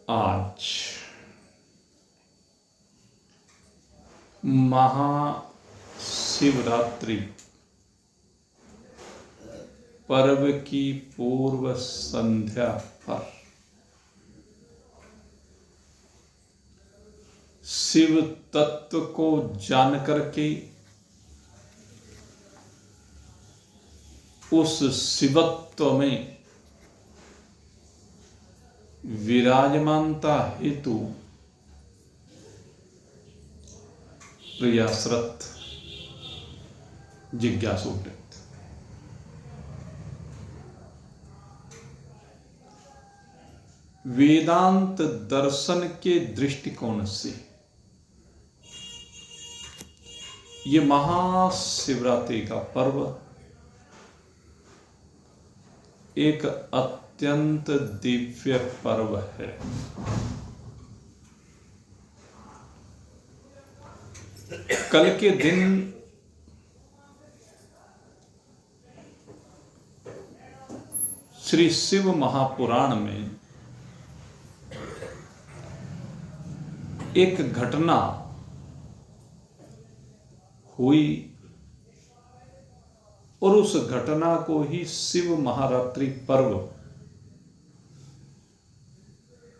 आज महाशिवरात्रि पर्व की पूर्व संध्या पर शिव तत्व को जान करके उस शिवत्व में विराजमानता हेतु प्रयासरत जिज्ञासु वृत्त वेदांत दर्शन के दृष्टिकोण से ये महाशिवरात्रि का पर्व एक अत्यंत दिव्य पर्व है। कल के दिन श्री शिव महापुराण में एक घटना हुई और उस घटना को ही शिव महारात्रि पर्व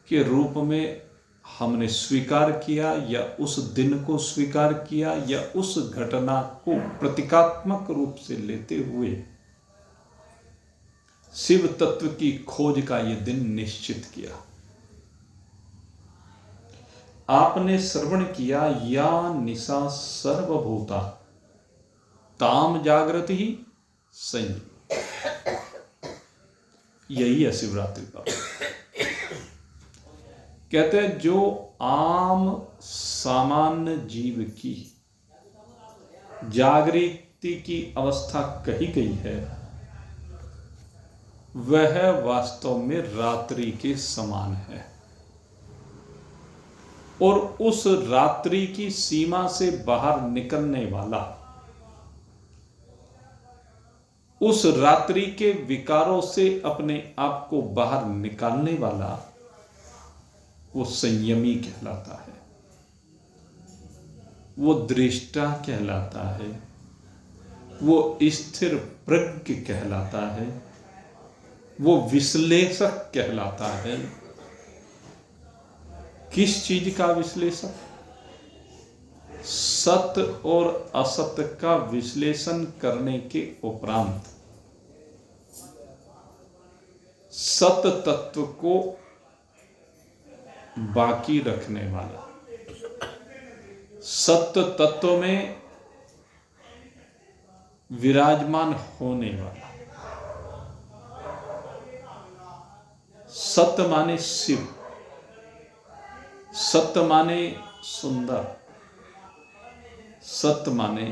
के रूप में हमने स्वीकार किया या उस दिन को स्वीकार किया या उस घटना को प्रतीकात्मक रूप से लेते हुए शिव तत्व की खोज का यह दिन निश्चित किया। आपने श्रवण किया या निशा सर्वभूता ताम जागृति ही संयम, यही है शिवरात्रि का। कहते हैं जो आम सामान्य जीव की जागृति की अवस्था कही गई है वह वास्तव में रात्रि के समान है और उस रात्रि की सीमा से बाहर निकलने वाला, उस रात्रि के विकारों से अपने आप को बाहर निकालने वाला वो संयमी कहलाता है, वो दृष्टा कहलाता है, वो स्थिर प्रज्ञ कहलाता है, वो विश्लेषक कहलाता है। किस चीज का विश्लेषक? सत्य और असत्य का विश्लेषण करने के उपरांत सत्य तत्व को बाकी रखने वाला, सत्य तत्व में विराजमान होने वाला। सत्य माने शिव, सत्य माने सुंदर, सत्य माने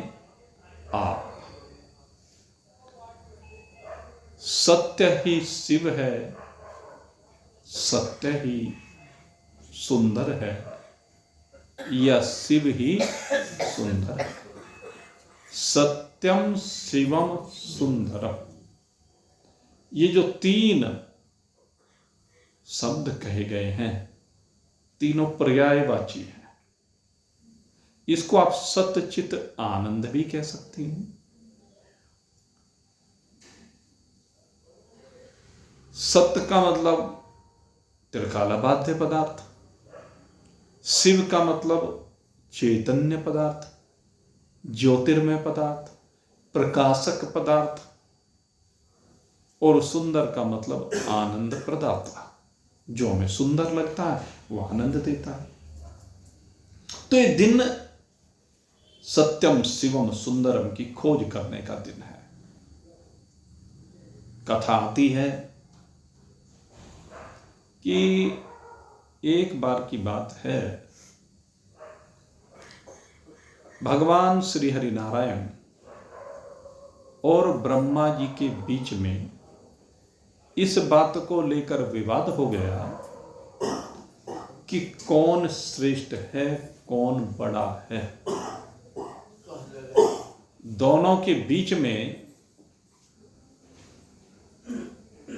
आप। सत्य ही शिव है, सत्य ही सुंदर है या शिव ही सुंदर है। सत्यम शिवम सुंदरम, ये जो तीन शब्द कहे गए हैं तीनों पर्यायवाची हैं। इसको आप सत्यचित आनंद भी कह सकती हैं। सत्य का मतलब त्रिकालाबाध्य पदार्थ, शिव का मतलब चैतन्य पदार्थ, ज्योतिर्मय पदार्थ, प्रकाशक पदार्थ, और सुंदर का मतलब आनंद प्रदाता। जो हमें सुंदर लगता है वो आनंद देता है। तो ये दिन सत्यम शिवम सुंदरम की खोज करने का दिन है। कथा आती है कि एक बार की बात है, भगवान श्री हरि नारायण और ब्रह्मा जी के बीच में इस बात को लेकर विवाद हो गया कि कौन श्रेष्ठ है, कौन बड़ा है। दोनों के बीच में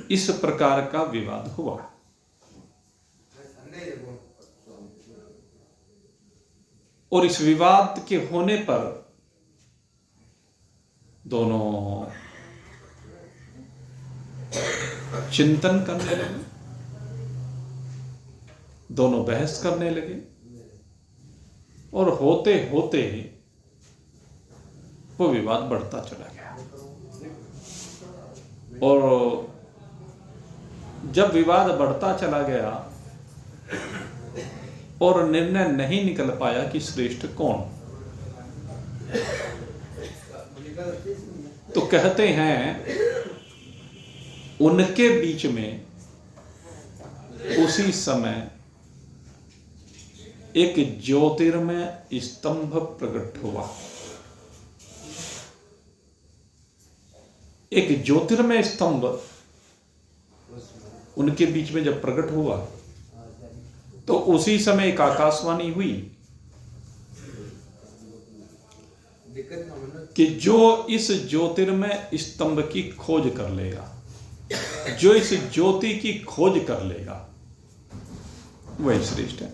इस प्रकार का विवाद हुआ। और इस विवाद के होने पर दोनों चिंतन करने लगे, दोनों बहस करने लगे, और होते होते वो विवाद बढ़ता चला गया। और जब विवाद बढ़ता चला गया और निर्णय नहीं निकल पाया कि श्रेष्ठ कौन, तो कहते हैं उनके बीच में उसी समय एक ज्योतिर्मय स्तंभ प्रकट हुआ। एक ज्योतिर्मय स्तंभ उनके बीच में जब प्रकट हुआ तो उसी समय एक आकाशवाणी हुई कि जो इस ज्योतिर्मय स्तंभ की खोज कर लेगा, जो इस ज्योति की खोज कर लेगा, वही श्रेष्ठ है।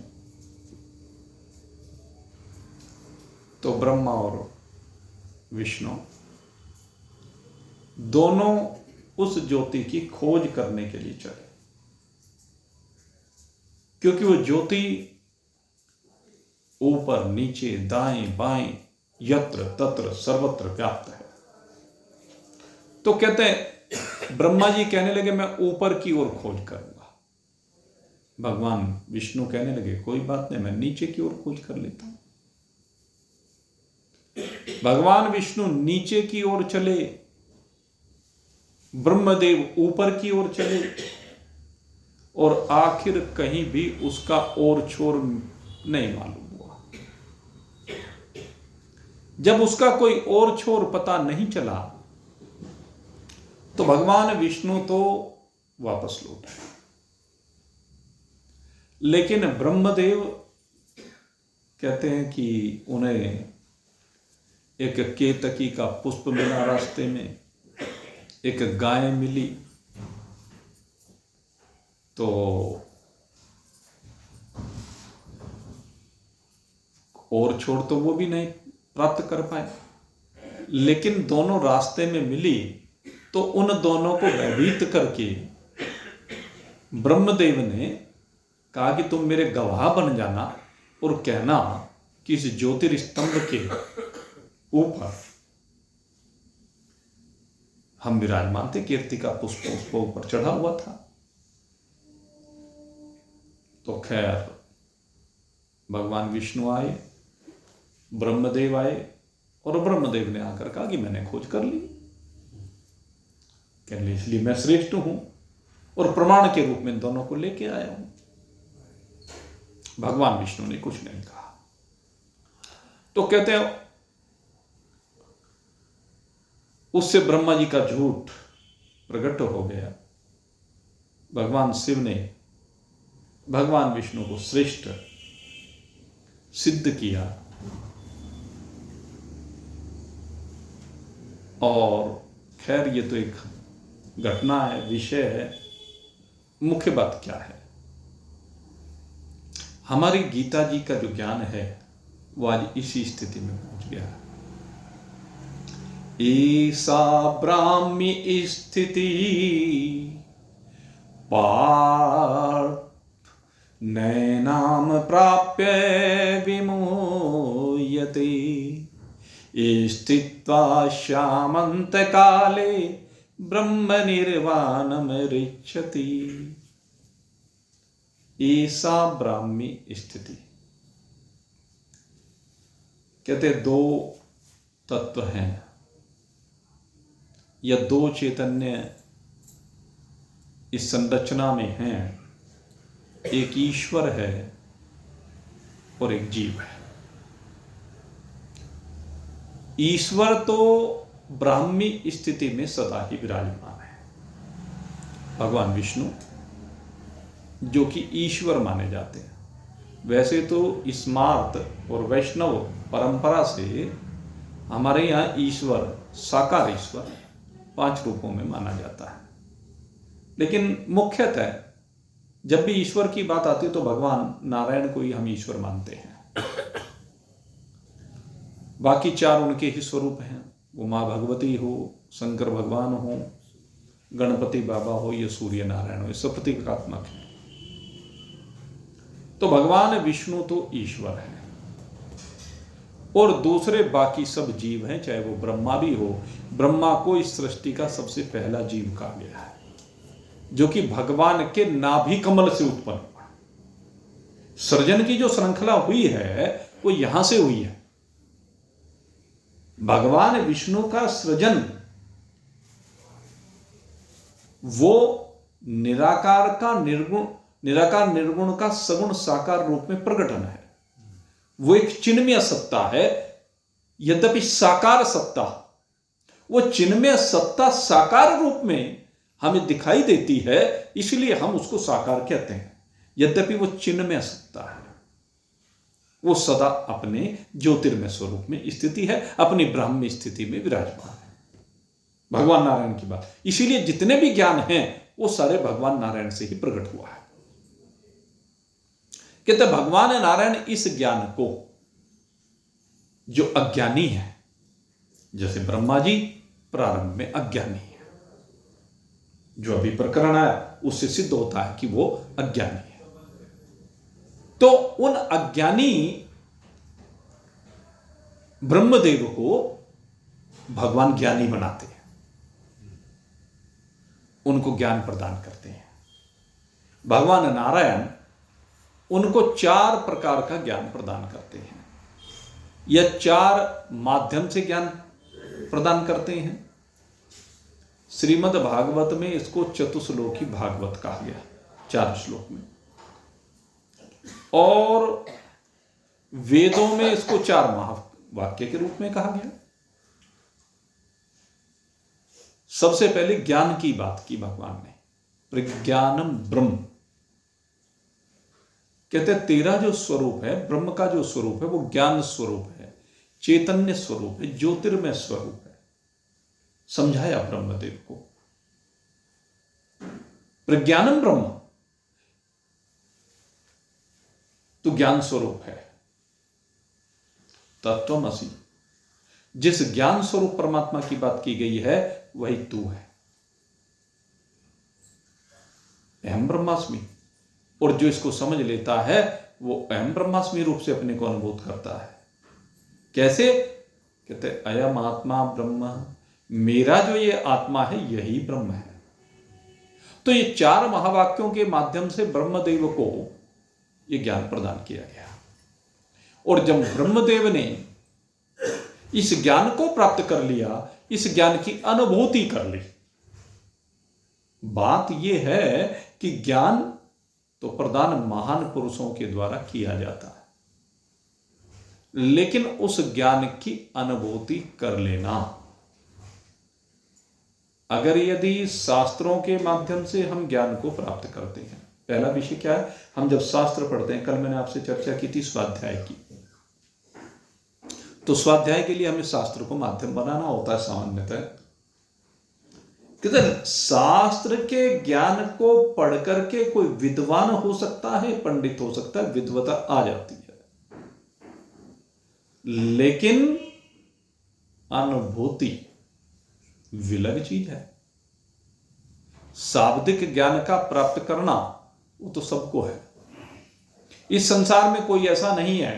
तो ब्रह्मा और विष्णु दोनों उस ज्योति की खोज करने के लिए चले, क्योंकि वो ज्योति ऊपर नीचे दाएं बाएं यत्र तत्र सर्वत्र व्याप्त है। तो कहते हैं ब्रह्मा जी कहने लगे मैं ऊपर की ओर खोज करूंगा, भगवान विष्णु कहने लगे कोई बात नहीं, मैं नीचे की ओर खोज कर लेता हूं। भगवान विष्णु नीचे की ओर चले, ब्रह्मदेव ऊपर की ओर चले, और आखिर कहीं भी उसका ओर छोर नहीं मालूम हुआ। जब उसका कोई और छोर पता नहीं चला तो भगवान विष्णु तो वापस लौट आए, लेकिन ब्रह्मदेव कहते हैं कि उन्हें एक केतकी का पुष्प मिला रास्ते में, एक गाय मिली, तो और छोड़ तो वो भी नहीं प्राप्त कर पाए, लेकिन दोनों रास्ते में मिली तो उन दोनों को भयभीत करके ब्रह्मदेव ने कहा कि तुम मेरे गवाह बन जाना और कहना कि इस ज्योतिर्स्तंभ के ऊपर हम विराजमान थे, कीर्ति का पुष्प उसको ऊपर चढ़ा हुआ था। तो खैर भगवान विष्णु आए, ब्रह्मदेव आए, और ब्रह्मदेव ने आकर कहा कि मैंने खोज कर ली, कहने इसलिए मैं श्रेष्ठ हूं और प्रमाण के रूप में दोनों को लेके आया हूं। भगवान विष्णु ने कुछ नहीं कहा। तो कहते हैं उससे ब्रह्मा जी का झूठ प्रकट हो गया। भगवान शिव ने भगवान विष्णु को श्रेष्ठ सिद्ध किया, और खैर ये तो एक घटना है, विषय है। मुख्य बात क्या है, हमारी गीता जी का जो ज्ञान है वो आज इसी स्थिति में पहुंच गया है। ईसा ब्राह्मी स्थिति पार्थ नैनाम प्राप्य विमोयते स्थित्वा श्यामंत काले ब्रह्म निर्वाणम रिच्छति। ईसा ब्राह्मी स्थिति कहते दो तत्व हैं या दो चैतन्य इस संरचना में हैं, एक ईश्वर है और एक जीव है। ईश्वर तो ब्राह्मी स्थिति में सदा ही विराजमान है, भगवान विष्णु जो कि ईश्वर माने जाते हैं। वैसे तो स्मार्त और वैष्णव परंपरा से हमारे यहाँ ईश्वर साकार ईश्वर 5 रूपों में माना जाता है, लेकिन मुख्यतः जब भी ईश्वर की बात आती है तो भगवान नारायण को ही हम ईश्वर मानते हैं। बाकी 4 उनके ही स्वरूप हैं। वो माँ भगवती हो, शंकर भगवान हो, गणपति बाबा हो, ये सूर्य नारायण हो, ये सब प्रतीकात्मक है। तो भगवान विष्णु तो ईश्वर है और दूसरे बाकी सब जीव हैं, चाहे वो ब्रह्मा भी हो। ब्रह्मा को इस सृष्टि का सबसे पहला जीव कहा गया है, जो कि भगवान के नाभि कमल से उत्पन्न हुआ। सृजन की जो श्रृंखला हुई है वो यहां से हुई है। भगवान विष्णु का सृजन वो निराकार निर्गुण का सगुण साकार रूप में प्रकटन है। वो एक चिन्मय सत्ता है, यद्यपि साकार सत्ता, वो चिन्मय सत्ता साकार रूप में हमें दिखाई देती है, इसलिए हम उसको साकार कहते हैं। यद्यपि वो चिन्मय सत्ता है, वो सदा अपने ज्योतिर्मय स्वरूप में स्थिति है, अपनी ब्राह्मी स्थिति में विराजमान है। भगवान नारायण की बात, इसीलिए जितने भी ज्ञान हैं वो सारे भगवान नारायण से ही प्रकट हुआ है। कहते भगवान नारायण इस ज्ञान को, जो अज्ञानी है, जैसे ब्रह्मा जी प्रारंभ में अज्ञानी है, जो अभी प्रकरण आया उससे सिद्ध होता है कि वो अज्ञानी है, तो उन अज्ञानी ब्रह्मदेव को भगवान ज्ञानी बनाते हैं, उनको ज्ञान प्रदान करते हैं। भगवान नारायण उनको 4 प्रकार का ज्ञान प्रदान करते हैं, या 4 माध्यम से ज्ञान प्रदान करते हैं। श्रीमद् भागवत में इसको चतुश्लोकी भागवत कहा गया, 4 श्लोक में, और वेदों में इसको 4 महावाक्य के रूप में कहा गया। सबसे पहले ज्ञान की बात की भगवान ने, प्रज्ञानम ब्रह्म। कहते हैं तेरा जो स्वरूप है, ब्रह्म का जो स्वरूप है, वो ज्ञान स्वरूप है, चैतन्य स्वरूप है, ज्योतिर्मय स्वरूप है। समझाया ब्रह्मदेव को, प्रज्ञानम ब्रह्म तो ज्ञान स्वरूप है। तत्वमसि, जिस ज्ञान स्वरूप परमात्मा की बात की गई है वही तू है। अहम ब्रह्मास्मि, और जो इसको समझ लेता है वो अहम ब्रह्मास्मि रूप से अपने को अनुभूत करता है। कैसे? कहते अयम आत्मा ब्रह्म, मेरा जो ये आत्मा है यही ब्रह्म है। तो ये 4 महावाक्यों के माध्यम से ब्रह्मदेव को ये ज्ञान प्रदान किया गया, और जब ब्रह्मदेव ने इस ज्ञान को प्राप्त कर लिया, इस ज्ञान की अनुभूति कर ली। बात यह है कि ज्ञान तो प्रदान महान पुरुषों के द्वारा किया जाता है, लेकिन उस ज्ञान की अनुभूति कर लेना, अगर यदि शास्त्रों के माध्यम से हम ज्ञान को प्राप्त करते हैं, पहला विषय क्या है? हम जब शास्त्र पढ़ते हैं, कल मैंने आपसे चर्चा की थी स्वाध्याय की, तो स्वाध्याय के लिए हमें शास्त्र को माध्यम बनाना होता है सामान्यतः। किधर शास्त्र के ज्ञान को पढ़ करके कोई विद्वान हो सकता है, पंडित हो सकता है, विद्वता आ जाती है, लेकिन अनुभूति विलग चीज है। शाब्दिक ज्ञान का प्राप्त करना वो तो सबको है। इस संसार में कोई ऐसा नहीं है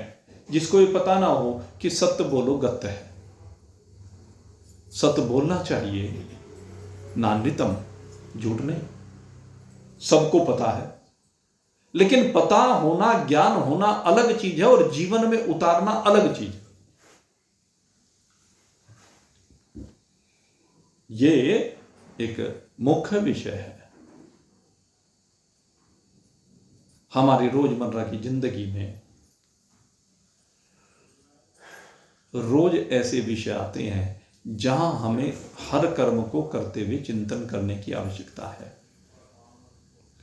जिसको ये पता ना हो कि सत्य बोलो गत्य है। सत्य बोलना चाहिए, नान्यतम, झूठ नहीं, सबको पता है, लेकिन पता होना, ज्ञान होना अलग चीज है, और जीवन में उतारना अलग चीज है। ये एक मुख्य विषय है हमारी रोजमर्रा की जिंदगी में। रोज ऐसे विषय आते हैं जहां हमें हर कर्म को करते हुए चिंतन करने की आवश्यकता है,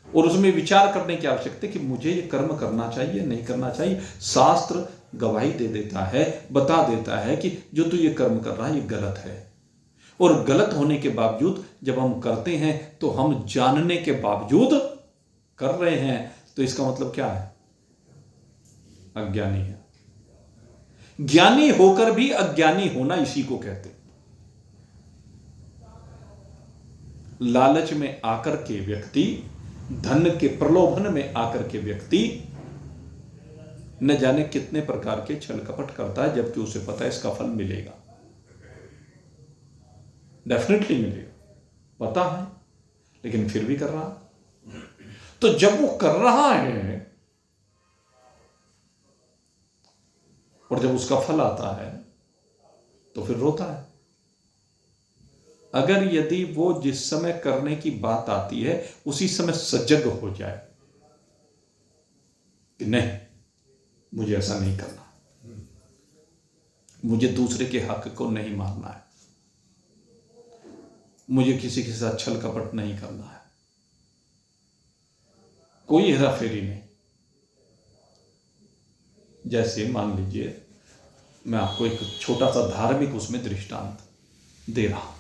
और उसमें विचार करने की आवश्यकता है कि मुझे ये कर्म करना चाहिए, नहीं करना चाहिए। शास्त्र गवाही दे देता है, बता देता है कि जो तू ये कर्म कर रहा है ये गलत है, और गलत होने के बावजूद जब हम करते हैं तो हम जानने के बावजूद कर रहे हैं, तो इसका मतलब क्या है? अज्ञानी है। ज्ञानी होकर भी अज्ञानी होना इसी को कहते हैं। लालच में आकर के व्यक्ति, धन के प्रलोभन में आकर के व्यक्ति न जाने कितने प्रकार के छल कपट करता है, जबकि उसे पता है इसका फल मिलेगा, डेफिनेटली मिलेगा, पता है, लेकिन फिर भी कर रहा है। तो जब वो कर रहा है और जब उसका फल आता है तो फिर रोता है। अगर यदि वो जिस समय करने की बात आती है उसी समय सजग हो जाए कि नहीं, मुझे ऐसा नहीं करना, मुझे दूसरे के हक को नहीं मारना है, मुझे किसी के साथ छल कपट नहीं करना है, कोई हेरा फेरी नहीं। जैसे मान लीजिए, मैं आपको एक छोटा सा धार्मिक उसमें दृष्टांत दे रहा हूं।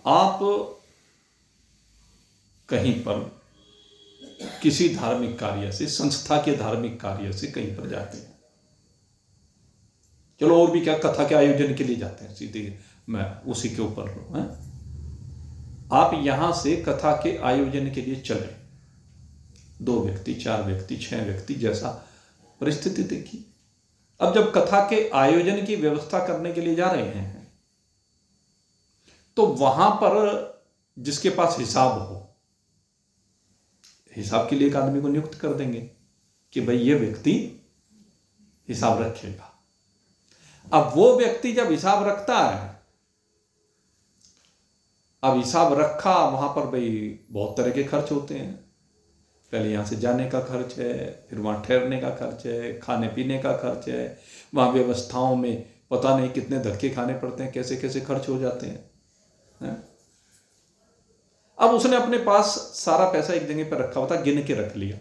आप कहीं पर किसी धार्मिक कार्य से, संस्था के धार्मिक कार्य से कहीं पर जाते हैं, चलो और भी क्या, कथा के आयोजन के लिए जाते हैं, सीधे मैं उसी के ऊपर हूं। आप यहां से कथा के आयोजन के लिए चले, 2 व्यक्ति, 4 व्यक्ति, 6 व्यक्ति, जैसा परिस्थिति देखी। अब जब कथा के आयोजन की व्यवस्था करने के लिए जा रहे हैं तो वहां पर जिसके पास हिसाब हो, हिसाब के लिए एक आदमी को नियुक्त कर देंगे कि भाई ये व्यक्ति हिसाब रखेगा। अब वो व्यक्ति जब हिसाब रखता है, अब हिसाब रखा, वहां पर भाई बहुत तरह के खर्च होते हैं। पहले यहां से जाने का खर्च है, फिर वहां ठहरने का खर्च है, खाने पीने का खर्च है, वहां व्यवस्थाओं में पता नहीं कितने धक्के खाने पड़ते हैं, कैसे कैसे खर्च हो जाते हैं। अब उसने अपने पास सारा पैसा एक जगह पर रखा हुआ था, गिन के रख लिया।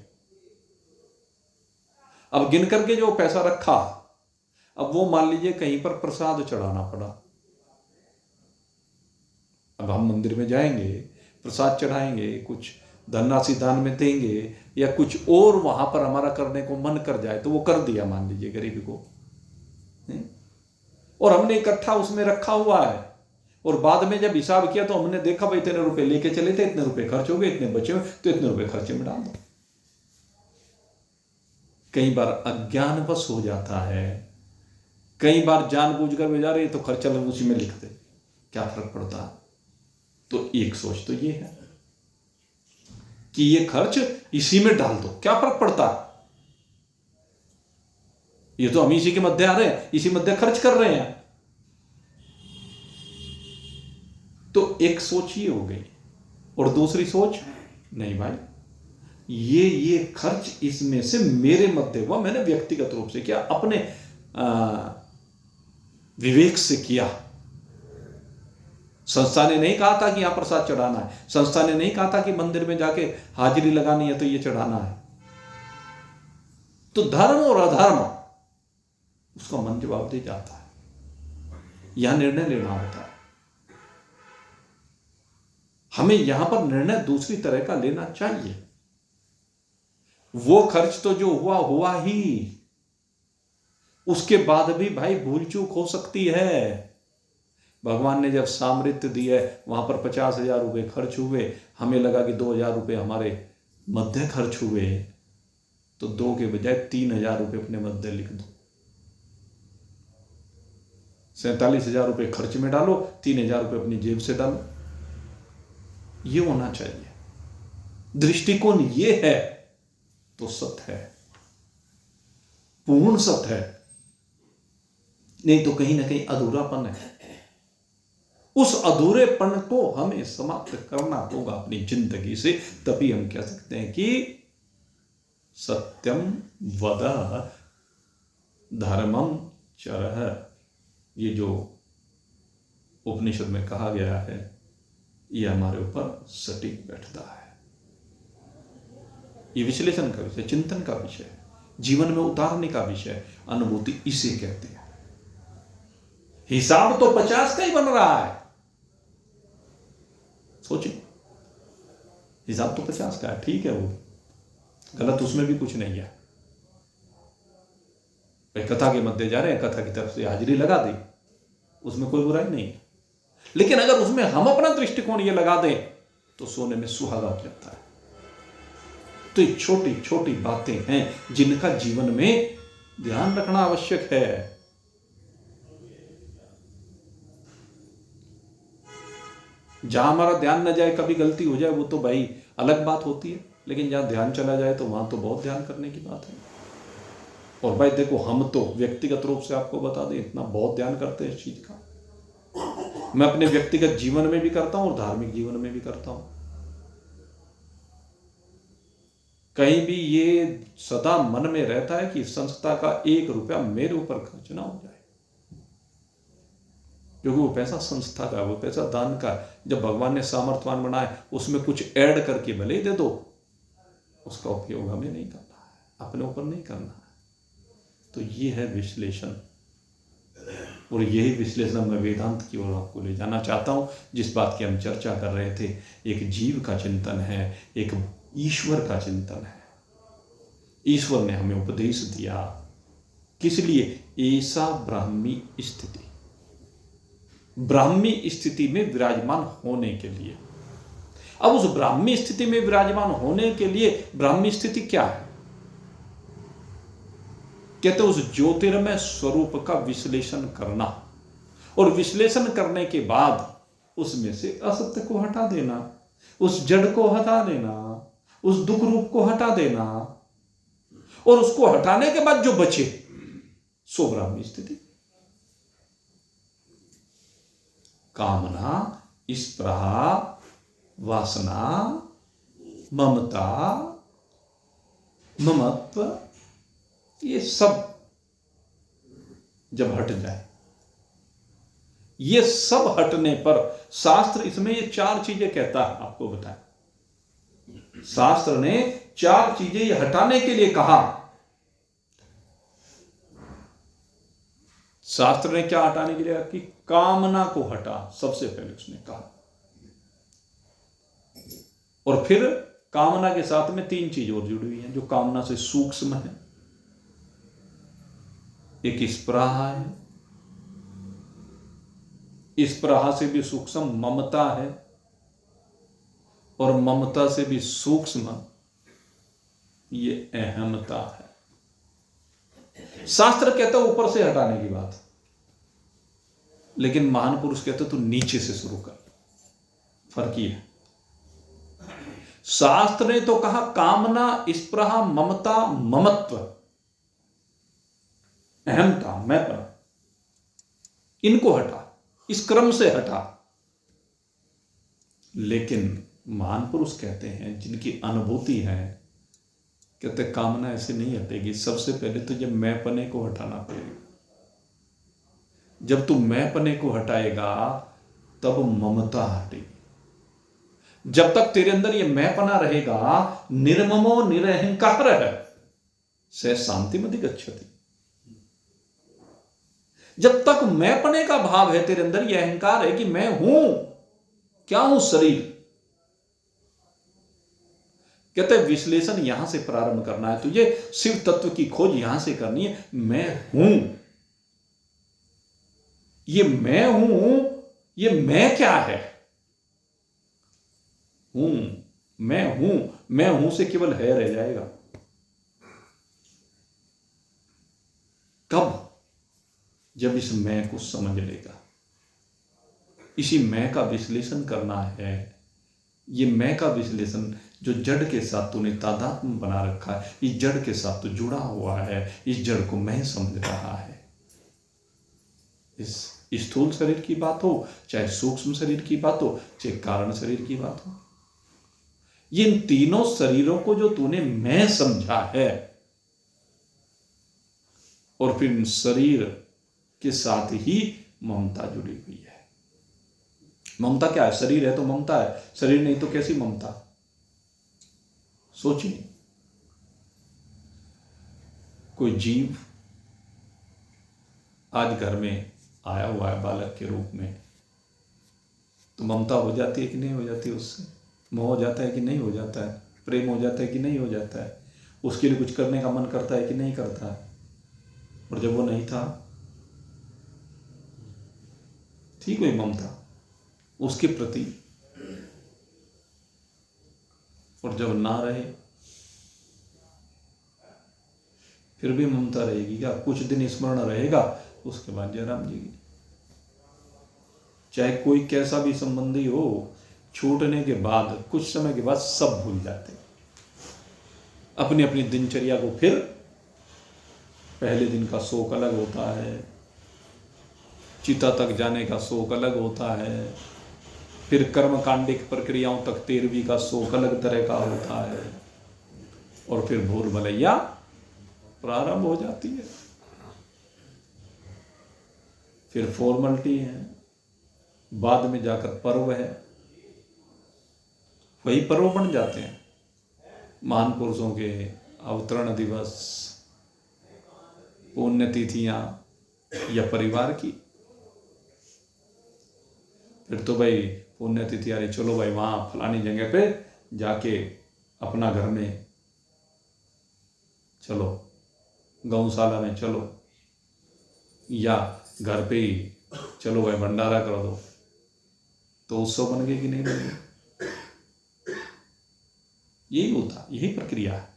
अब गिन करके जो पैसा रखा, अब वो मान लीजिए कहीं पर प्रसाद चढ़ाना पड़ा। अब हम मंदिर में जाएंगे, प्रसाद चढ़ाएंगे, कुछ धनराशि दान में देंगे, या कुछ और वहां पर हमारा करने को मन कर जाए तो वो कर दिया, मान लीजिए गरीब को, और हमने इकट्ठा उसमें रखा हुआ है, और बाद में जब हिसाब किया तो हमने देखा भाई इतने रुपए लेके चले थे, इतने रुपए खर्च हो गए, इतने बचे हुए, तो इतने रुपए खर्चे में डाल दो। कई बार अज्ञानवश हो जाता है, कई बार जानबूझकर में जा रहे तो खर्चा उसी में लिख दे, क्या फर्क पड़ता है। तो एक सोच तो ये है कि ये खर्च इसी में डाल दो, क्या फर्क पड़ता है, ये तो हम इसी के मध्य आ रहे हैं, इसी मध्य खर्च कर रहे हैं। तो एक सोच ये हो गई, और दूसरी सोच, नहीं भाई ये खर्च इसमें से मेरे मध्य हुआ, मैंने व्यक्तिगत रूप से किया, अपने विवेक से किया। संस्था ने नहीं कहा था कि यहां प्रसाद चढ़ाना है, संस्था ने नहीं कहा था कि मंदिर में जाके हाजिरी लगानी है तो ये चढ़ाना है। तो धर्म और अधर्म उसका मन जवाब दे जाता है, यहां निर्णय लेना होता है। हमें यहां पर निर्णय दूसरी तरह का लेना चाहिए। वो खर्च तो जो हुआ हुआ ही, उसके बाद भी भाई भूल चूक हो सकती है। भगवान ने जब सामर्थ्य दी है, वहां पर 50,000 रुपए खर्च हुए, हमें लगा कि 2,000 रुपए हमारे मध्य खर्च हुए, तो 2 के बजाय 3,000 रुपए अपने मध्य लिख दो। 47,000 रुपए खर्च में डालो, 3,000 रुपए अपनी जेब से डालो। ये होना चाहिए। दृष्टिकोण ये है तो सत्य है, पूर्ण सत्य है, नहीं तो कहीं ना कहीं अधूरापन है। उस अधूरेपन को हमें समाप्त करना होगा अपनी जिंदगी से, तभी हम कह सकते हैं कि सत्यम वद धर्मम चरः। ये जो उपनिषद में कहा गया है, ये हमारे ऊपर सटीक बैठता है। ये विश्लेषण का विषय, चिंतन का विषय, जीवन में उतारने का विषय, अनुभूति इसे कहते हैं। हिसाब तो 50 का ही बन रहा है, सोचिए, हिसाब तो 50 का है, ठीक है, वो गलत उसमें भी कुछ नहीं है, भाई कथा के मध्य जा रहे हैं, कथा की तरफ से हाजिरी लगा दी, उसमें कोई बुराई नहीं है। लेकिन अगर उसमें हम अपना दृष्टिकोण ये लगा दें तो सोने में सुहागा हो जाता है। तो ये छोटी छोटी बातें हैं जिनका जीवन में ध्यान रखना आवश्यक है। जहां हमारा ध्यान न जाए, कभी गलती हो जाए, वो तो भाई अलग बात होती है, लेकिन जहां ध्यान चला जाए तो वहां तो बहुत ध्यान करने की बात है। और भाई देखो, हम तो व्यक्तिगत रूप से आपको बता दें, इतना बहुत ध्यान करते हैं इस चीज का। मैं अपने व्यक्तिगत जीवन में भी करता हूं और धार्मिक जीवन में भी करता हूं। कहीं भी ये सदा मन में रहता है कि संस्था का 1 रुपया मेरे ऊपर खर्च ना हो जाए, क्योंकि वो पैसा संस्था का, वो पैसा दान का। जब भगवान ने सामर्थ्यवान बनाए, उसमें कुछ ऐड करके भले ही दे दो, उसका उपयोग हमें नहीं करना है, अपने ऊपर नहीं करना है। तो ये है विश्लेषण, और यही विश्लेषण मैं वेदांत की ओर आपको ले जाना चाहता हूं। जिस बात की हम चर्चा कर रहे थे, एक जीव का चिंतन है, एक ईश्वर का चिंतन है। ईश्वर ने हमें उपदेश दिया, किस लिए? ऐसा ब्राह्मी स्थिति, ब्राह्मी स्थिति में विराजमान होने के लिए। अब उस ब्राह्मी स्थिति में विराजमान होने के लिए ब्राह्मी स्थिति क्या है? कहते उस ज्योतिर्मय स्वरूप का विश्लेषण करना, और विश्लेषण करने के बाद उसमें से असत्य को हटा देना, उस जड़ को हटा देना, उस दुख रूप को हटा देना, और उसको हटाने के बाद जो बचे सो ब्राह्मी स्थिति। कामना, स्पृहा, वासना, ममता, ममत्व, ये सब जब हट जाए, ये सब हटने पर शास्त्र इसमें ये 4 चीजें कहता है, आपको बताएं। शास्त्र ने 4 चीजें ये हटाने के लिए कहा। शास्त्र ने क्या हटाने के लिए कहा? कि कामना को हटा, सबसे पहले उसने कहा। और फिर कामना के साथ में 3 चीज और जुड़ी हुई हैं जो कामना से सूक्ष्म है। एक स्पृहा है, स्पृहा से भी सूक्ष्म ममता है, और ममता से भी सूक्ष्म ये अहमता है। शास्त्र कहता है ऊपर से हटाने की बात, लेकिन महान पुरुष कहते तू नीचे से शुरू कर। फर्क ये है, शास्त्र ने तो कहा कामना, स्पृहा, ममता, ममत्व, अहमता, मैंपन, इनको हटा, इस क्रम से हटा। लेकिन महान पुरुष कहते हैं, जिनकी अनुभूति है, कहते कामना ऐसे नहीं हटेगी। सबसे पहले तो जब मैंपने को हटाना पड़ेगा। जब तू मैंपने को हटाएगा तब ममता हटेगी। जब तक तेरे अंदर ये मैंपना रहेगा, निर्ममो निरहंकार है स शांति मधि गच्छति। जब तक मैंपने का भाव है तेरे अंदर, यह अहंकार है कि मैं हूं, क्या हूं? शरीर। कहते हैं विश्लेषण यहां से प्रारंभ करना है, तुझे शिव तत्व की खोज यहां से करनी है। मैं हूं, ये मैं हूं, ये मैं क्या है? हूं, मैं हूं, मैं हूं से केवल है रह जाएगा। कब? जब इस मैं को समझ लेगा। इसी मैं का विश्लेषण करना है। ये मैं का विश्लेषण जो जड़ के साथ तूने तादात्म्य बना रखा है, इस जड़ के साथ तो जुड़ा हुआ है, इस जड़ को मैं समझ रहा है। इस स्थूल शरीर की बात हो, चाहे सूक्ष्म शरीर की बात हो, चाहे कारण शरीर की बात हो, ये इन तीनों शरीरों को जो तूने मैं समझा है, और फिर इन शरीर के साथ ही ममता जुड़ी हुई है। ममता क्या है? शरीर है तो ममता है, शरीर नहीं तो कैसी ममता? सोचिए, कोई जीव आज घर में आया हुआ है बालक के रूप में, तो ममता हो जाती है कि नहीं हो जाती? उससे मोह हो जाता है कि नहीं हो जाता है? प्रेम हो जाता है कि नहीं हो जाता है? उसके लिए कुछ करने का मन करता है कि नहीं करता है? और जब वो नहीं था, थी कोई ममता उसके प्रति, और जब ना रहे फिर भी ममता रहेगी क्या? कुछ दिन स्मरण रहेगा, उसके बाद जयराम जी की, चाहे कोई कैसा भी संबंधी हो, छूटने के बाद कुछ समय के बाद सब भूल जाते, अपनी अपनी दिनचर्या को। फिर पहले दिन का शोक अलग होता है, चिता तक जाने का शोक अलग होता है, फिर कर्मकांडिक प्रक्रियाओं तक 13वीं का शोक अलग तरह का होता है, और फिर भूल भलैया प्रारंभ हो जाती है। फिर फॉर्मलिटी है, बाद में जाकर पर्व है, वही पर्व बन जाते हैं, महान पुरुषों के अवतरण दिवस, पुण्यतिथियां या परिवार की। फिर तो भाई पुण्यतिथि आ रही, चलो भाई वहां फलानी जगह पे जाके अपना घर में चलो, गौशाला में चलो, या घर पे ही चलो भाई भंडारा कर दो, तो उत्सव बन गए कि नहीं बन गए? यही होता, यही प्रक्रिया है।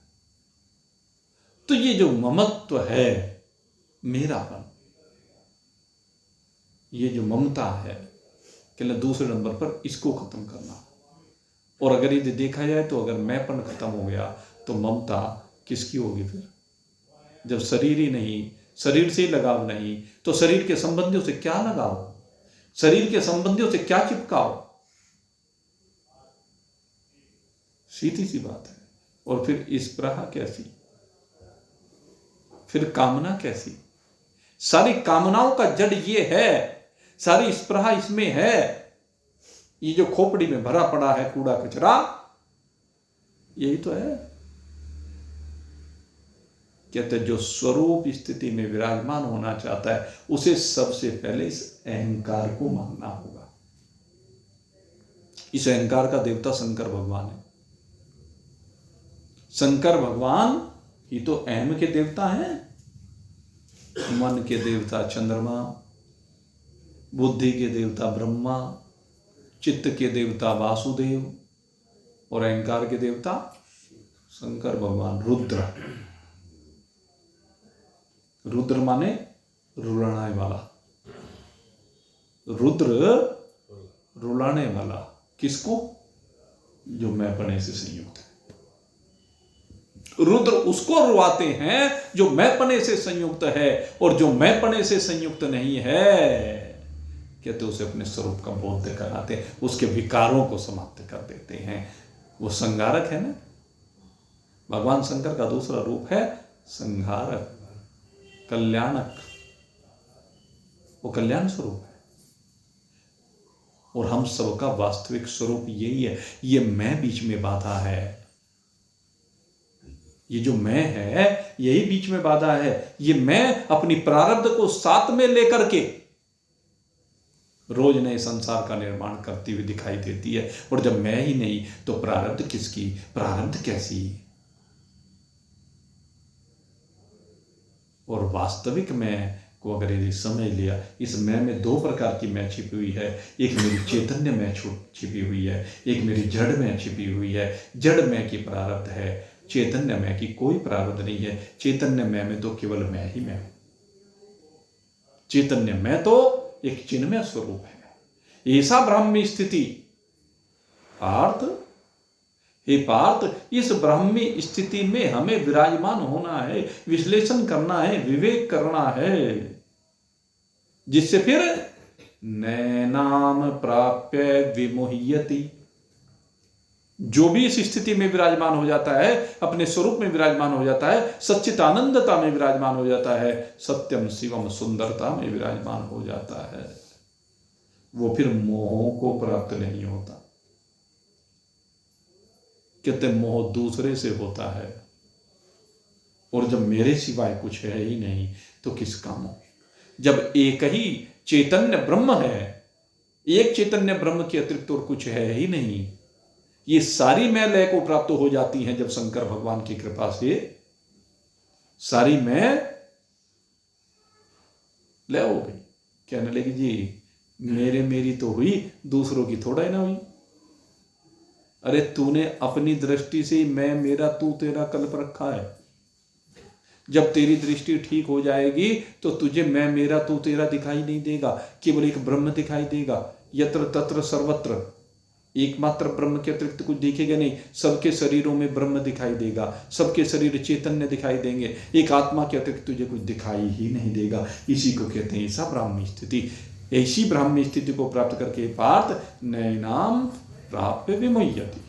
तो ये जो ममत्व है, मेरापन, ये जो ममता है, कि दूसरे नंबर पर इसको खत्म करना। और अगर ये देखा जाए तो अगर मैंपन खत्म हो गया तो ममता किसकी होगी फिर? जब शरीर ही नहीं, शरीर से लगाव नहीं, तो शरीर के संबंधियों से क्या लगाव, शरीर के संबंधियों से क्या चिपकाओ? सीधी सी बात है। और फिर स्पृहा कैसी, फिर कामना कैसी? सारी कामनाओं का जड़ ये है, सारी स्पृहा इसमें है। ये जो खोपड़ी में भरा पड़ा है कूड़ा कचरा, यही तो है। कहते जो स्वरूप स्थिति में विराजमान होना चाहता है, उसे सबसे पहले इस अहंकार को मानना होगा। इस अहंकार का देवता शंकर भगवान है। शंकर भगवान ही तो अहम के देवता हैं। मन के देवता चंद्रमा, बुद्धि के देवता ब्रह्मा, चित्त के देवता वासुदेव, और अहंकार के देवता शंकर भगवान रुद्र। रुद्र माने रुलाने वाला, रुद्र रुलाने वाला। किसको? जो मैंपने से संयुक्त है। रुद्र उसको रुलाते हैं जो मैंपने से संयुक्त है, और जो मैंपने से संयुक्त नहीं है, कहते उसे अपने स्वरूप का बोध कराते हैं, उसके विकारों को समाप्त कर देते हैं। वो संहारक है ना। भगवान शंकर का दूसरा रूप है संहारक, कल्याणक। वो कल्याण स्वरूप है। और हम सबका वास्तविक स्वरूप यही है। ये मैं बीच में बाधा है, ये जो मैं है यही बीच में बाधा है। ये मैं अपनी प्रारब्ध को साथ में लेकर के रोज नए संसार का निर्माण करती हुई दिखाई देती है। और जब मैं ही नहीं तो प्रारब्ध किसकी, प्रारब्ध कैसी? और वास्तविक मैं को अगर यदि समझ लिया, इस मैं में दो प्रकार की मैं छिपी हुई है। एक मेरी चैतन्य मैं छिपी हुई है, एक मेरी जड़ में छिपी हुई है। जड़ मैं की प्रारब्ध है, चैतन्य मैं की कोई प्रारब्ध नहीं है। चैतन्य मैं में तो केवल मैं ही मैं हूं। चैतन्य मैं तो एक चिन्मय स्वरूप है। ऐसा ब्राह्मी स्थिति पार्थ, हे पार्थ, इस ब्राह्मी स्थिति में हमें विराजमान होना है, विश्लेषण करना है, विवेक करना है, जिससे फिर नैनाम प्राप्य विमुह्यति। जो भी इस स्थिति में विराजमान हो जाता है, अपने स्वरूप में विराजमान हो जाता है, सच्चिदानंदता में विराजमान हो जाता है, सत्यम शिवम सुंदरता में विराजमान हो जाता है, वो फिर मोहों को प्राप्त नहीं होता। कहते मोह दूसरे से होता है, और जब मेरे सिवाय कुछ है ही नहीं तो किसका मोह? जब एक ही चैतन्य ब्रह्म है, एक चैतन्य ब्रह्म के अतिरिक्त और कुछ है ही नहीं, ये सारी मैं लय को प्राप्त हो जाती हैं जब शंकर भगवान की कृपा से सारी मैं ले हो गई। कहने लगी जी मेरी तो हुई, दूसरों की थोड़ा ही ना हुई। अरे तूने अपनी दृष्टि से मैं मेरा तू तेरा कल्प रखा है। जब तेरी दृष्टि ठीक हो जाएगी तो तुझे मैं मेरा तू तेरा दिखाई नहीं देगा, केवल एक ब्रह्म दिखाई देगा। यत्र तत्र सर्वत्र, एकमात्र ब्रह्म के अतिरिक्त कुछ दिखेगा नहीं। सबके शरीरों में ब्रह्म दिखाई देगा, सबके शरीर चैतन्य दिखाई देंगे, एक आत्मा के अतिरिक्त तुझे कुछ दिखाई ही नहीं देगा। इसी को कहते हैं ऐसा ब्राह्मी स्थिति। ऐसी ब्राह्मी स्थिति को प्राप्त करके पार्थ नैनाम प्राप्य विमुह्यति।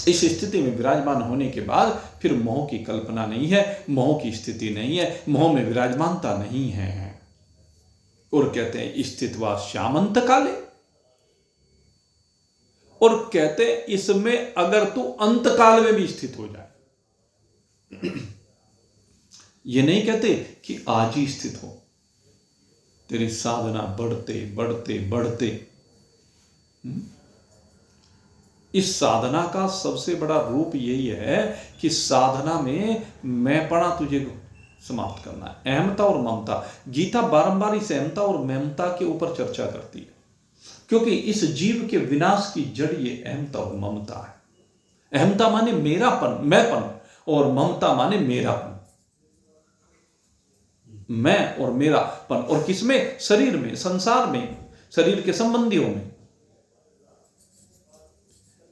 इस स्थिति में विराजमान होने के बाद फिर मोह की कल्पना नहीं है, मोह की स्थिति नहीं है, मोह में विराजमानता नहीं है। और कहते हैं स्थितवा श्यामंत काले, और कहते हैं इसमें अगर तू अंत काल में भी स्थित हो जाए, ये नहीं कहते कि आज ही स्थित हो। तेरी साधना बढ़ते बढ़ते बढ़ते, इस साधना का सबसे बड़ा रूप यही है कि साधना में मैंपना तुझे समाप्त करना है। अहमता और ममता, गीता बारंबार इस अहमता और ममता के ऊपर चर्चा करती है, क्योंकि इस जीव के विनाश की जड़ ये अहमता और ममता है। अहमता माने मेरापन, मैंपन, और ममता माने मेरापन, मैं और मेरापन। और किसमें? शरीर में, संसार में, शरीर के संबंधियों में।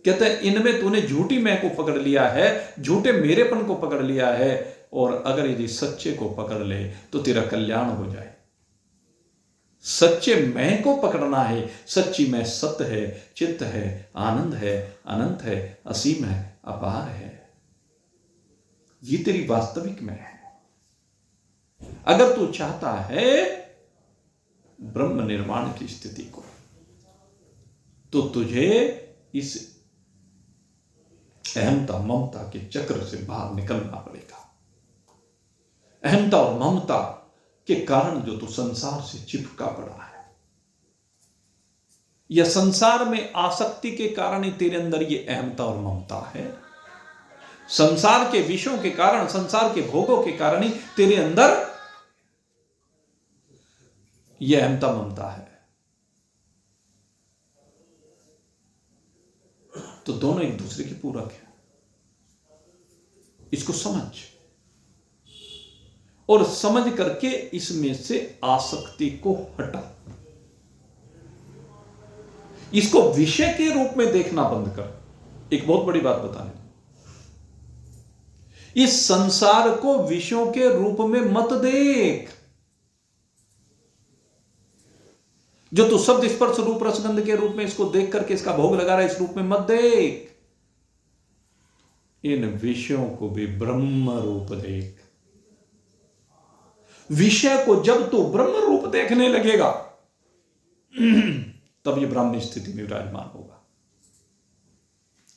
कहते हैं इनमें तूने झूठी मैं को पकड़ लिया है, झूठे मेरेपन को पकड़ लिया है, और अगर यदि सच्चे को पकड़ ले तो तेरा कल्याण हो जाए। सच्चे मैं को पकड़ना है। सच्ची मैं सत्य है, चित्त है, आनंद है, अनंत है, असीम है, अपार है। ये तेरी वास्तविक मैं है। अगर तू चाहता है ब्रह्म निर्माण की स्थिति को, तो तुझे इस अहमता ममता के चक्र से बाहर निकलना पड़ेगा। अहमता और ममता के कारण जो तू संसार से चिपका पड़ा है, या संसार में आसक्ति के कारण ही तेरे अंदर ये अहमता और ममता है। संसार के विषयों के कारण, संसार के भोगों के कारण ही तेरे अंदर यह अहमता ममता है। तो दोनों एक दूसरे के पूरक हैं। इसको समझ, और समझ करके इसमें से आसक्ति को हटा। इसको विषय के रूप में देखना बंद कर। एक बहुत बड़ी बात बताने, इस संसार को विषयों के रूप में मत देख। जो तू शब्द स्पर्श रूप रसगंध के रूप में इसको देख करके इसका भोग लगा रहा है, इस रूप में मत देख। इन विषयों को भी ब्रह्म रूप देख। विषय को जब तू ब्रह्म रूप देखने लगेगा तब ये ब्राह्मणी स्थिति में विराजमान होगा।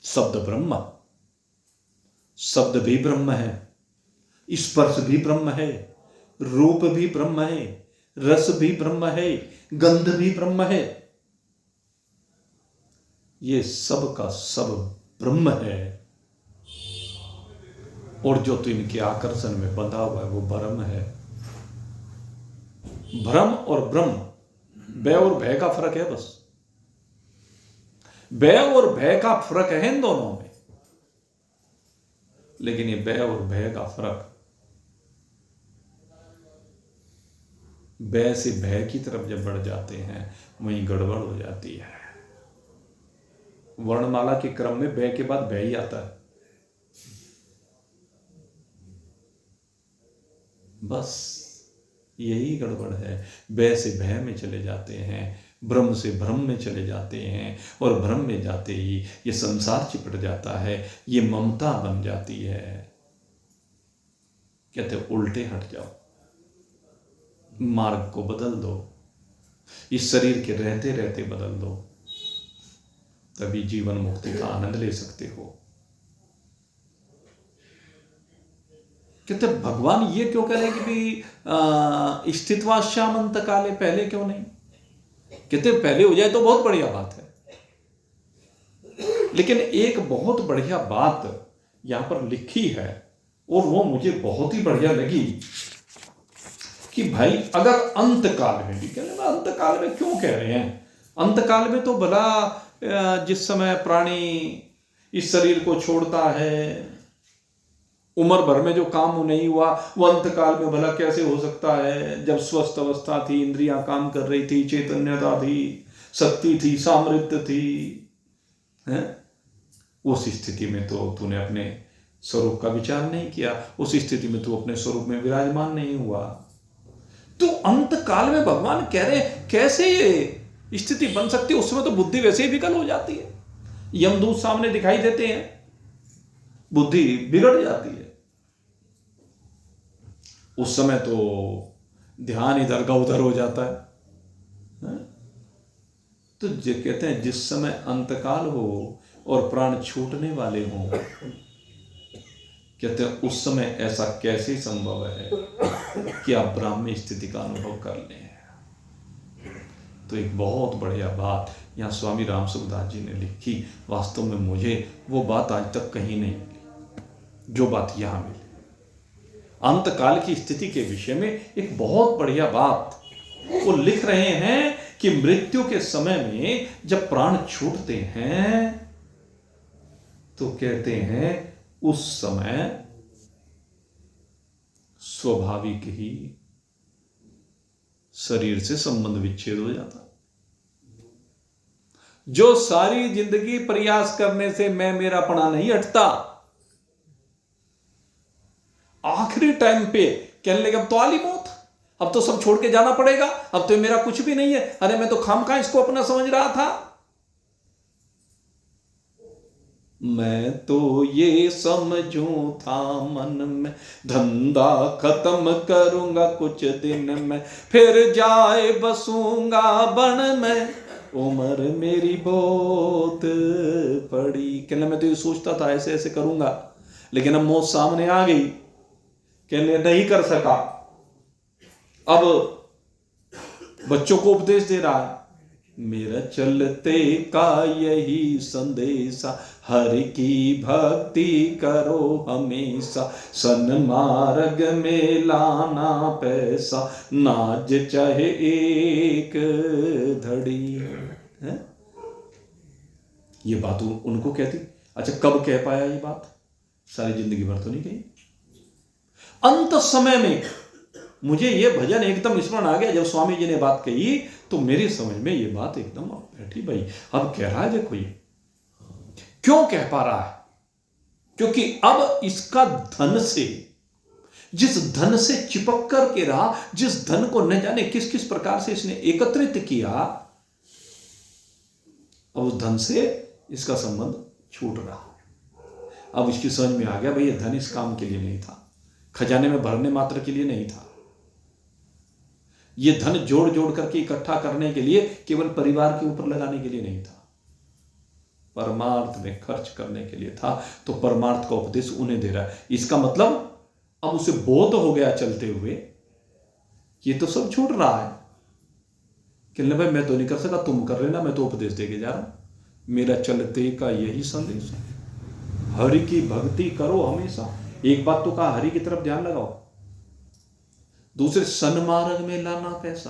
शब्द ब्रह्म, शब्द भी ब्रह्म है, स्पर्श भी ब्रह्म है, रूप भी ब्रह्म है, रस भी ब्रह्म है, गंध भी ब्रह्म है। ये सब का सब ब्रह्म है, और जो तो इनके आकर्षण में बंधा हुआ है वो भ्रम है। भ्रम और ब्रह्म, भय और भय का फर्क है बस। भय और भय का फर्क है इन दोनों में, लेकिन ये भय और भय का फर्क भय से भय की तरफ जब बढ़ जाते हैं वहीं गड़बड़ हो जाती है। वर्णमाला के क्रम में भय के बाद भय ही आता है। बस यही गड़बड़ है। भय से भय में चले जाते हैं, ब्रह्म से भ्रम में चले जाते हैं, और भ्रम में जाते ही ये संसार चिपट जाता है, ये ममता बन जाती है। कहते उल्टे हट जाओ, मार्ग को बदल दो, इस शरीर के रहते रहते बदल दो, तभी जीवन मुक्ति का आनंद ले सकते हो। कहते भगवान ये क्यों कह रहे हैं कि भी स्थित्वा श्यामंत काले, पहले क्यों नहीं? कहते पहले हो जाए तो बहुत बढ़िया बात है, लेकिन एक बहुत बढ़िया बात यहां पर लिखी है और वो मुझे बहुत ही बढ़िया लगी। कि भाई अगर अंत काल में भी, कहने अंत काल में क्यों कह रहे हैं? अंत काल में तो भला जिस समय प्राणी इस शरीर को छोड़ता है, उम्र भर में जो काम नहीं हुआ वो अंत काल में भला कैसे हो सकता है? जब स्वस्थ अवस्था थी, इंद्रियां काम कर रही थी, चैतन्यता थी, शक्ति थी, सामर्थ्य थी, है? उस स्थिति में तो तूने अपने स्वरूप का विचार नहीं किया, उस स्थिति में तू अपने स्वरूप में विराजमान नहीं हुआ। तो अंत काल में भगवान कह रहे कैसे ये स्थिति बन सकती है? उस समय तो बुद्धि वैसे ही विकल हो जाती है, यमदूत सामने दिखाई देते हैं, बुद्धि बिगड़ जाती है। उस समय तो ध्यान इधर का उधर हो जाता है। तो जो कहते हैं जिस समय अंतकाल हो और प्राण छूटने वाले हों, कहते हैं उस समय ऐसा कैसे संभव है कि आप ब्राह्मी स्थिति का अनुभव कर लें। तो एक बहुत बढ़िया बात यहाँ स्वामी राम सुखदास जी ने लिखी। वास्तव में मुझे वो बात आज तक कहीं नहीं मिली जो बात यहाँ मिली। अंतकाल की स्थिति के विषय में एक बहुत बढ़िया बात वो लिख रहे हैं कि मृत्यु के समय में जब प्राण छूटते हैं तो कहते हैं उस समय स्वाभाविक ही शरीर से संबंध विच्छेद हो जाता। जो सारी जिंदगी प्रयास करने से मैं मेरापना नहीं हटता, आखिरी टाइम पे कहने लगे अब तो आली मौत, अब तो सब छोड़ के जाना पड़ेगा, अब तो मेरा कुछ भी नहीं है, अरे मैं तो खामखा इसको अपना समझ रहा था। मैं तो ये समझूं था मन में धंधा खत्म करूंगा कुछ दिन में, फिर जाए बसूंगा बन में, उम्र मेरी बहुत पड़ी। कहने मैं तो ये सोचता था ऐसे ऐसे करूंगा, लेकिन अब मौत सामने आ गई, कहने नहीं कर सका। अब बच्चों को उपदेश दे रहा है, मेरा चलते का यही संदेशा, हरि की भक्ति करो हमेशा, सन्मार्ग में लाना पैसा, नाज चाहे एक धड़ी। है ये बात उनको कहती। अच्छा कब कह पाया ये बात? सारी जिंदगी भर तो नहीं कही। अंत समय में मुझे ये भजन एकदम स्मरण आ गया। जब स्वामी जी ने बात कही तो मेरी समझ में ये बात एकदम बैठी। भाई अब कह रहा है देखो ये क्यों कह पा रहा है, क्योंकि अब इसका धन से, जिस धन से चिपक कर के रहा, जिस धन को न जाने किस किस प्रकार से इसने एकत्रित किया, अब उस धन से इसका संबंध छूट रहा। अब इसकी समझ में आ गया भाई ये धन इस काम के लिए नहीं था, खजाने में भरने मात्र के लिए नहीं था, ये धन जोड़ जोड़ करके इकट्ठा करने के लिए, केवल परिवार के ऊपर लगाने के लिए नहीं था, परमार्थ में खर्च करने के लिए था। तो परमार्थ का उपदेश उन्हें दे रहा है। इसका मतलब अब उसे बोध हो गया चलते हुए, ये तो सब छूट रहा है। कहने भाई मैं तो नहीं कर सका, तुम कर लेना, मैं तो उपदेश देके जा रहा हूं। मेरा चलते का यही संदेश है, हरि की भक्ति करो हमेशा। एक बात तो कहा, हरि की तरफ ध्यान लगाओ। दूसरे सन्मार्ग में लाना पैसा,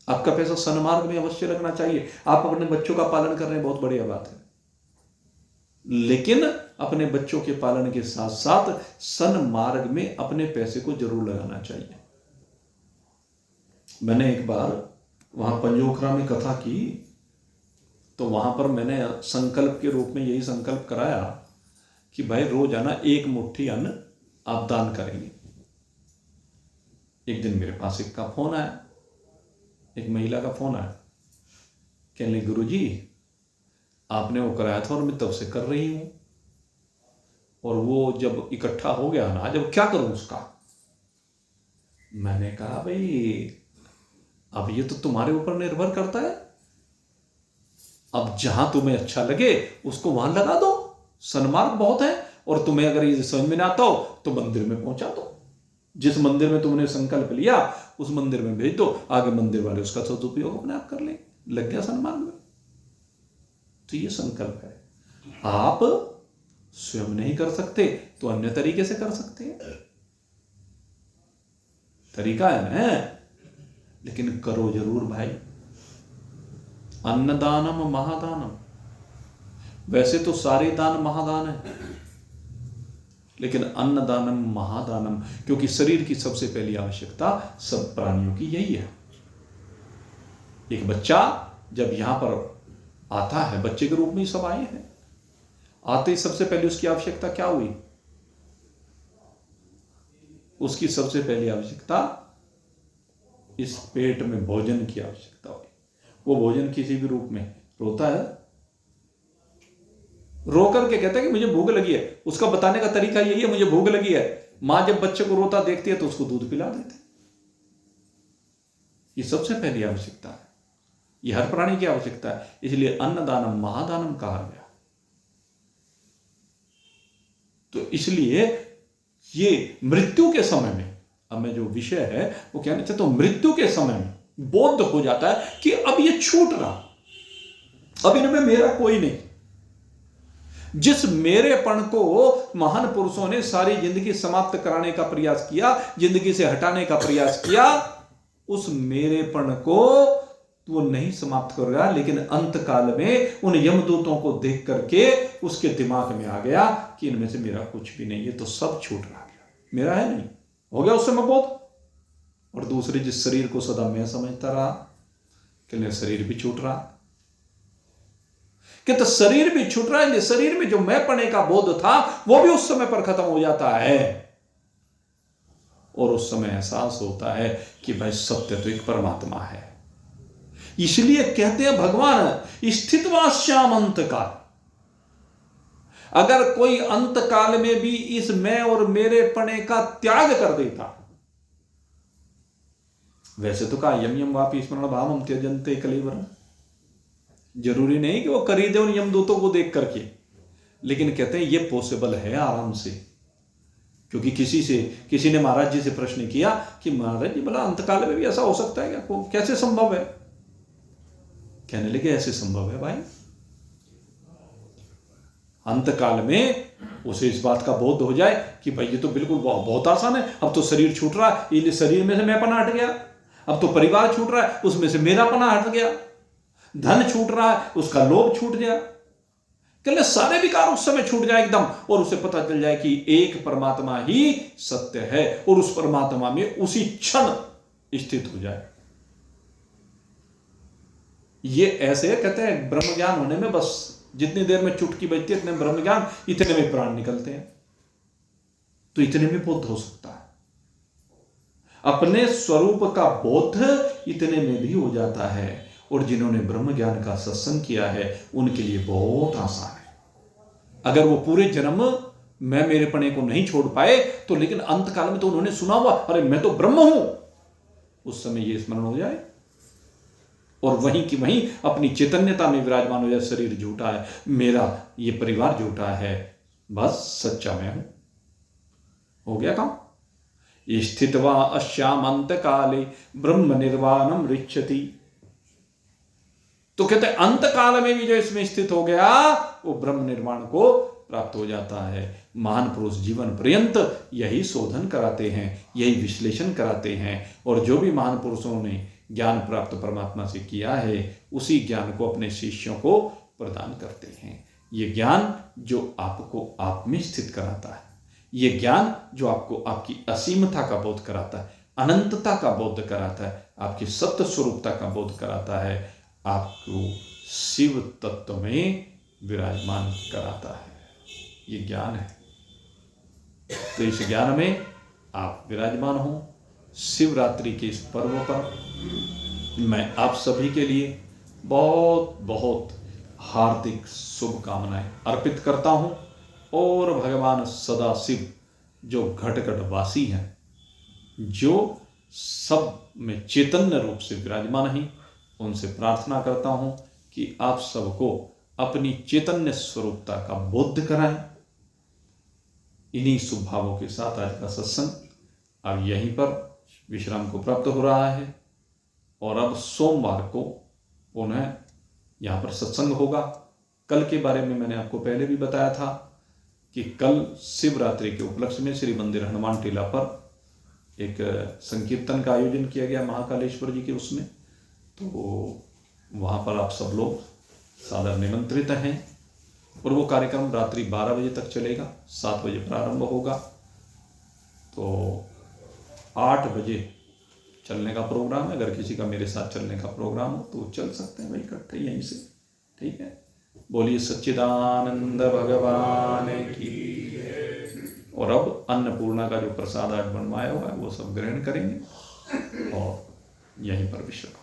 आपका पैसा सन्मार्ग में अवश्य लगना चाहिए। आप अपने बच्चों का पालन कर रहे हैं, बहुत बढ़िया बात है, लेकिन अपने बच्चों के पालन के साथ साथ सन्मार्ग में अपने पैसे को जरूर लगाना चाहिए। मैंने एक बार वहां पंजोखरा में कथा की, तो वहां पर मैंने संकल्प के रूप में यही संकल्प कराया कि भाई रोजाना एक मुट्ठी अन्न आप दान करेंगे। एक दिन मेरे पास एक का फोन आया, एक महिला का फोन आया, कहने गुरुजी आपने वो कराया था और मैं तब से कर रही हूं, और वो जब इकट्ठा हो गया ना, जब क्या करूं उसका। मैंने कहा भाई अब ये तो तुम्हारे ऊपर निर्भर करता है, अब जहां तुम्हें अच्छा लगे उसको वहां लगा दो, सन्मार्ग बहुत है। और तुम्हें अगर ये समझ में ना आता हो तो मंदिर में पहुंचा दो, जिस मंदिर में तुमने संकल्प लिया उस मंदिर में भेज दो, आगे मंदिर वाले उसका सदुपयोग अपने आप कर ले, लग गया सन्मार्ग में। तो ये संकल्प है। आप स्वयं नहीं कर सकते तो अन्य तरीके से कर सकते हैं। तरीका है ना, लेकिन करो जरूर भाई। अन्नदानम महादानम, वैसे तो सारे दान महादान है, लेकिन अन्नदानम महादानम, क्योंकि शरीर की सबसे पहली आवश्यकता सब प्राणियों की यही है। एक बच्चा जब यहां पर आता है, बच्चे के रूप में ही सब आए हैं, आते ही सबसे पहले उसकी आवश्यकता क्या हुई? उसकी सबसे पहली आवश्यकता इस पेट में भोजन की आवश्यकता हुई। वो भोजन किसी भी रूप में रोता है, रो करके कहता है कि मुझे भूख लगी है। उसका बताने का तरीका यही है, मुझे भूख लगी है। मां जब बच्चे को रोता देखती है तो उसको दूध पिला देते। ये सबसे पहली आवश्यकता है, ये हर प्राणी की आवश्यकता है, इसलिए अन्नदानम महादानम कहा गया। तो इसलिए ये मृत्यु के समय में, अब मैं जो विषय है वो कहना चाहता हूं, मृत्यु के समय में बोध हो जाता है कि अब ये छूट रहा, अब इनमें मेरा कोई नहीं। जिस मेरेपन को महान पुरुषों ने सारी जिंदगी समाप्त कराने का प्रयास किया, जिंदगी से हटाने का प्रयास किया, उस मेरेपन को वो नहीं समाप्त करेगा, लेकिन अंत काल में उन यमदूतों को देख करके उसके दिमाग में आ गया कि इनमें से मेरा कुछ भी नहीं, ये तो सब छूट रहा गया, मेरा है नहीं, हो गया उस समय बोध। और दूसरे जिस शरीर को सदा मैं समझता रहा, कि शरीर भी छूट रहा, कि तो शरीर भी छूट रहा है, शरीर में जो मैं पने का बोध था वो भी उस समय पर खत्म हो जाता है। और उस समय एहसास होता है कि भाई सत्य तो एक परमात्मा है। इसलिए कहते हैं भगवान स्थितवा श्याम अंत काल, अगर कोई अंत काल में भी इस मैं और मेरे पने का त्याग कर देता, वैसे तो कहा यम यम वापी स्मरण भावम त्यजन्ते कलेवरम, जरूरी नहीं कि वो खरीदे उन यमदूतों को देख करके, लेकिन कहते हैं ये पॉसिबल है आराम से। क्योंकि किसी ने महाराज जी से प्रश्न किया कि महाराज जी भला अंतकाल में भी ऐसा हो सकता है क्या, कैसे संभव है? कहने लगे ऐसे संभव है भाई, अंतकाल में उसे इस बात का बोध हो जाए कि भाई ये तो बिल्कुल बहुत आसान है, अब तो शरीर छूट रहा है, ये शरीर में से मैंपना हट गया, अब तो परिवार छूट रहा है, उसमें से मेरापना हट गया, धन छूट रहा है, उसका लोभ छूट गया, कहले सारे विकार उस समय छूट जाए एकदम, और उसे पता चल जाए कि एक परमात्मा ही सत्य है, और उस परमात्मा में उसी क्षण स्थित हो जाए। ये ऐसे कहते हैं ब्रह्म ज्ञान होने में बस जितनी देर में चुटकी बजती है इतने ब्रह्म ज्ञान, इतने में प्राण निकलते हैं, तो इतने में बोध हो सकता है। अपने स्वरूप का बोध इतने में भी हो जाता है, और जिन्होंने ब्रह्म ज्ञान का सत्संग किया है उनके लिए बहुत आसान है। अगर वो पूरे जन्म मैं मेरेपने को नहीं छोड़ पाए तो, लेकिन अंत काल में तो उन्होंने सुना हुआ अरे मैं तो ब्रह्म हूं, उस समय ये स्मरण हो जाए और वहीं की वहीं अपनी चैतन्यता में विराजमान हो जाए। शरीर झूठा है मेरा, ये परिवार झूठा है, बस सच्चा मैं हूं, हो गया काम। स्थित्वा अश्याम अंत काले ब्रह्म निर्वाणम रिच्छति, तो कहते हैं अंत काल में भी जो इसमें स्थित हो गया वो ब्रह्म निर्वाण को प्राप्त हो जाता है। महान पुरुष जीवन पर्यंत यही शोधन कराते हैं, यही विश्लेषण कराते हैं, और जो भी महान पुरुषों ने ज्ञान प्राप्त परमात्मा से किया है उसी ज्ञान को अपने शिष्यों को प्रदान करते हैं। ये ज्ञान जो आपको आप में स्थित कराता है, ये ज्ञान जो आपको आपकी असीमता का बोध कराता है, अनंतता का बोध कराता है, आपकी सत्य स्वरूपता का बोध कराता है, आपको शिव तत्व में विराजमान कराता है। ये ज्ञान है, तो इस ज्ञान में आप विराजमान हो। शिवरात्रि के इस पर्व पर मैं आप सभी के लिए बहुत बहुत हार्दिक शुभकामनाएं अर्पित करता हूं, और भगवान सदा शिव जो घट घट वासी हैं, जो सब में चैतन्य रूप से विराजमान हैं, उनसे प्रार्थना करता हूं कि आप सबको अपनी चैतन्य स्वरूपता का बोध कराएं। इन्हीं शुभ भावों के साथ आज का सत्संग अब यहीं पर विश्राम को प्राप्त हो रहा है, और अब सोमवार को पुनः यहाँ पर सत्संग होगा। कल के बारे में मैंने आपको पहले भी बताया था कि कल शिवरात्रि के उपलक्ष्य में श्री मंदिर हनुमान टीला पर एक संकीर्तन का आयोजन किया गया महाकालेश्वर जी के उसमें, तो वहाँ पर आप सब लोग सादर निमंत्रित हैं। और वो कार्यक्रम रात्रि 12 बजे तक चलेगा, 7 बजे प्रारंभ होगा। तो 8 बजे चलने का प्रोग्राम है। अगर किसी का मेरे साथ चलने का प्रोग्राम हो तो चल सकते हैं भाई इकट्ठे यहीं से, ठीक है। बोलिए सच्चिदानंद भगवान की। और अब अन्नपूर्णा का जो प्रसाद आज बनवाया हुआ है वो सब ग्रहण करेंगे और यहीं पर विश्राम।